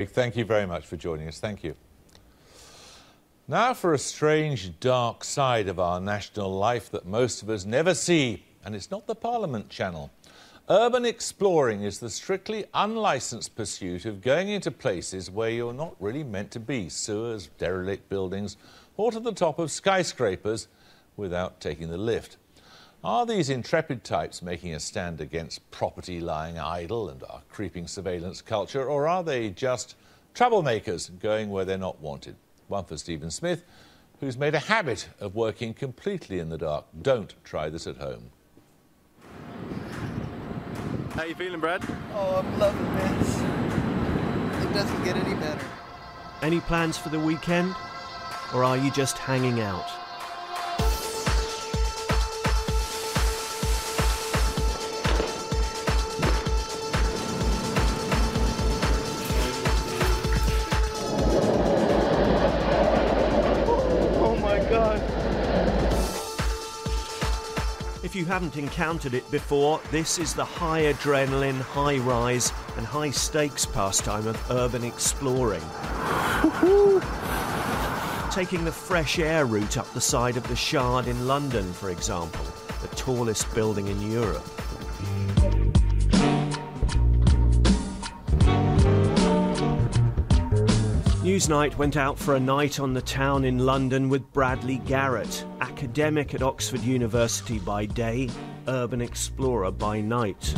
Thank you very much for joining us. Thank you. Now for a strange, dark side of our national life that most of us never see, and it's not the Parliament channel. Urban exploring is the strictly unlicensed pursuit of going into places where you're not really meant to be, sewers, derelict buildings, or to the top of skyscrapers without taking the lift. Are these intrepid types making a stand against property lying idle and our creeping surveillance culture, or are they just troublemakers going where they're not wanted? One for Stephen Smith, who's made a habit of working completely in the dark. Don't try this at home. How you feeling, Brad? Oh, I'm loving this. It doesn't get any better. Any plans for the weekend? Or are you just hanging out? Oh my God. If you haven't encountered it before, this is the high adrenaline, high rise and high stakes pastime of urban exploring. Taking the fresh air route up the side of the Shard in London, for example, the tallest building in Europe. Newsnight went out for a night on the town in London with Bradley Garrett, academic at Oxford University by day, urban explorer by night.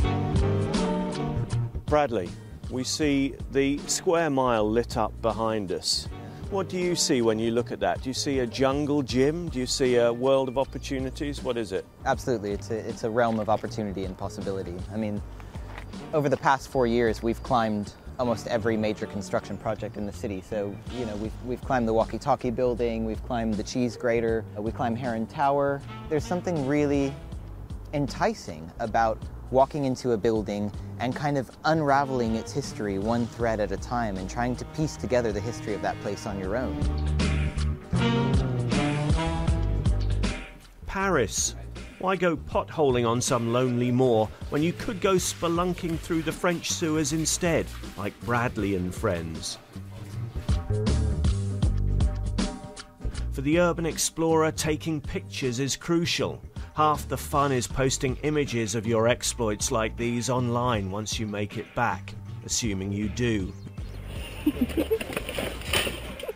Bradley, we see the square mile lit up behind us. What do you see when you look at that? Do you see a jungle gym? Do you see a world of opportunities? What is it? Absolutely, it's a realm of opportunity and possibility. I mean, over the past 4 years, we've climbed almost every major construction project in the city. So, you know, we've climbed the Walkie-Talkie building, we've climbed the Cheese Grater, we climbed Heron Tower. There's something really enticing about walking into a building and kind of unraveling its history one thread at a time and trying to piece together the history of that place on your own. Paris. Why go potholing on some lonely moor when you could go spelunking through the French sewers instead, like Bradley and friends? For the urban explorer, taking pictures is crucial. Half the fun is posting images of your exploits like these online once you make it back, assuming you do.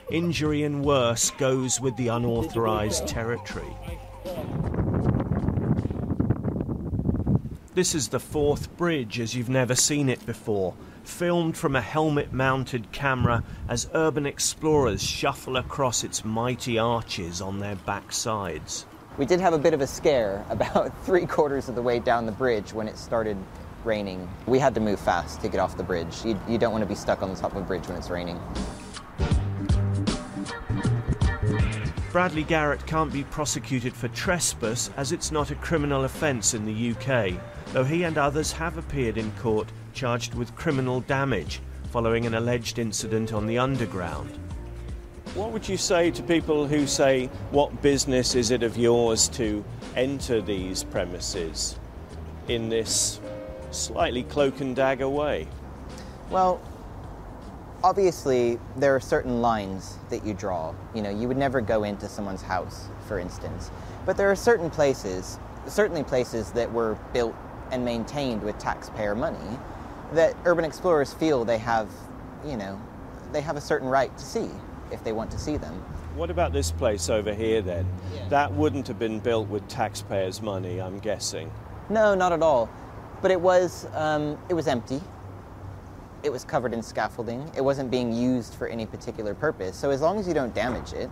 Injury and worse goes with the unauthorized territory. This is the Forth Bridge as you've never seen it before, filmed from a helmet-mounted camera as urban explorers shuffle across its mighty arches on their backsides. We did have a bit of a scare about 3/4 of the way down the bridge when it started raining. We had to move fast to get off the bridge. You don't want to be stuck on the top of a bridge when it's raining. Bradley Garrett can't be prosecuted for trespass as it's not a criminal offence in the UK, though he and others have appeared in court charged with criminal damage following an alleged incident on the Underground. What would you say to people who say, what business is it of yours to enter these premises in this slightly cloak and dagger way? Well, obviously, there are certain lines that you draw. You know, you would never go into someone's house, for instance. But there are certain places, certainly places that were built and maintained with taxpayer money, that urban explorers feel they have, you know, they have a certain right to see if they want to see them. What about this place over here then? Yeah. That wouldn't have been built with taxpayers' money, I'm guessing. No, not at all. But it was empty. It was covered in scaffolding. It wasn't being used for any particular purpose. So as long as you don't damage it,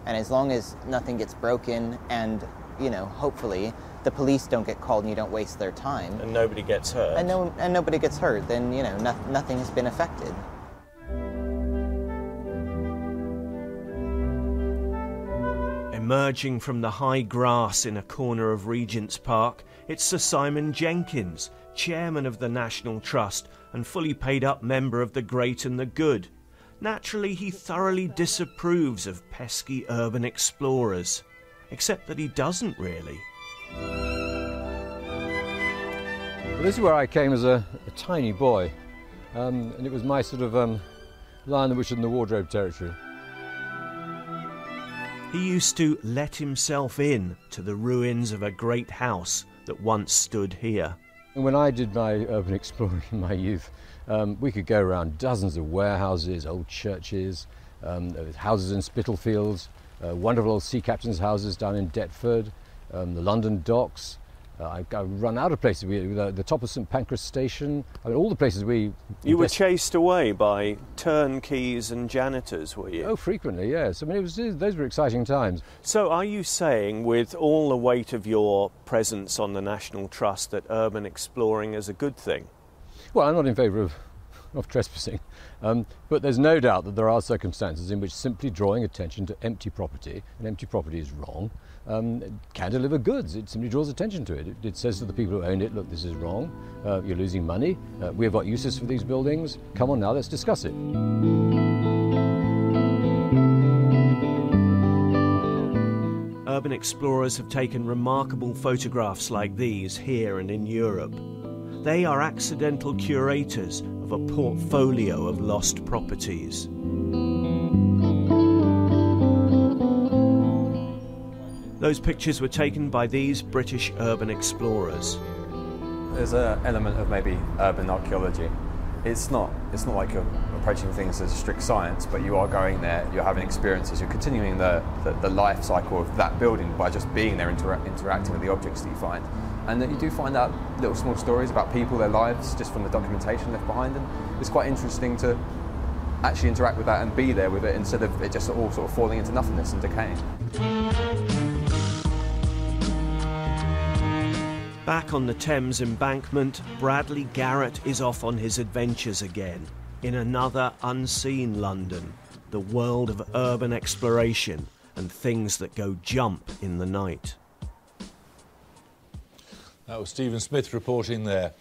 and as long as nothing gets broken, and, you know, hopefully the police don't get called and you don't waste their time. And nobody gets hurt. And nobody gets hurt, then, you know, nothing has been affected. Emerging from the high grass in a corner of Regent's Park, it's Sir Simon Jenkins, chairman of the National Trust and fully paid-up member of the Great and the Good. Naturally, he thoroughly disapproves of pesky urban explorers, except that he doesn't really. Well, this is where I came as a tiny boy, and it was my sort of Lion, the Witch and the Wardrobe territory. He used to let himself in to the ruins of a great house that once stood here. When I did my urban exploring in my youth, we could go around dozens of warehouses, old churches, houses in Spitalfields, wonderful old sea captains' houses down in Deptford, the London docks. I run out of places. The top of St Pancras Station. I mean, all the places we. You were chased away by turnkeys and janitors, were you? Oh, frequently, yes. I mean, those were exciting times. So, are you saying, with all the weight of your presence on the National Trust, that urban exploring is a good thing? Well, I'm not in favour of trespassing, but there's no doubt that there are circumstances in which simply drawing attention to empty property, and empty property is wrong, can deliver goods. It simply draws attention to it. It says to the people who own it, look, this is wrong, you're losing money, we have got uses for these buildings, come on now, let's discuss it. Urban explorers have taken remarkable photographs like these here and in Europe. They are accidental curators of a portfolio of lost properties. Those pictures were taken by these British urban explorers. There's an element of maybe urban archaeology. It's not like you're approaching things as a strict science, but you are going there, you're having experiences, you're continuing the life cycle of that building by just being there, interacting with the objects that you find. And that you do find out little small stories about people, their lives, just from the documentation left behind them. It's quite interesting to actually interact with that and be there with it instead of it just all sort of falling into nothingness and decaying. Back on the Thames embankment, Bradley Garrett is off on his adventures again, in another unseen London, the world of urban exploration and things that go jump in the night. That was Stephen Smith reporting there.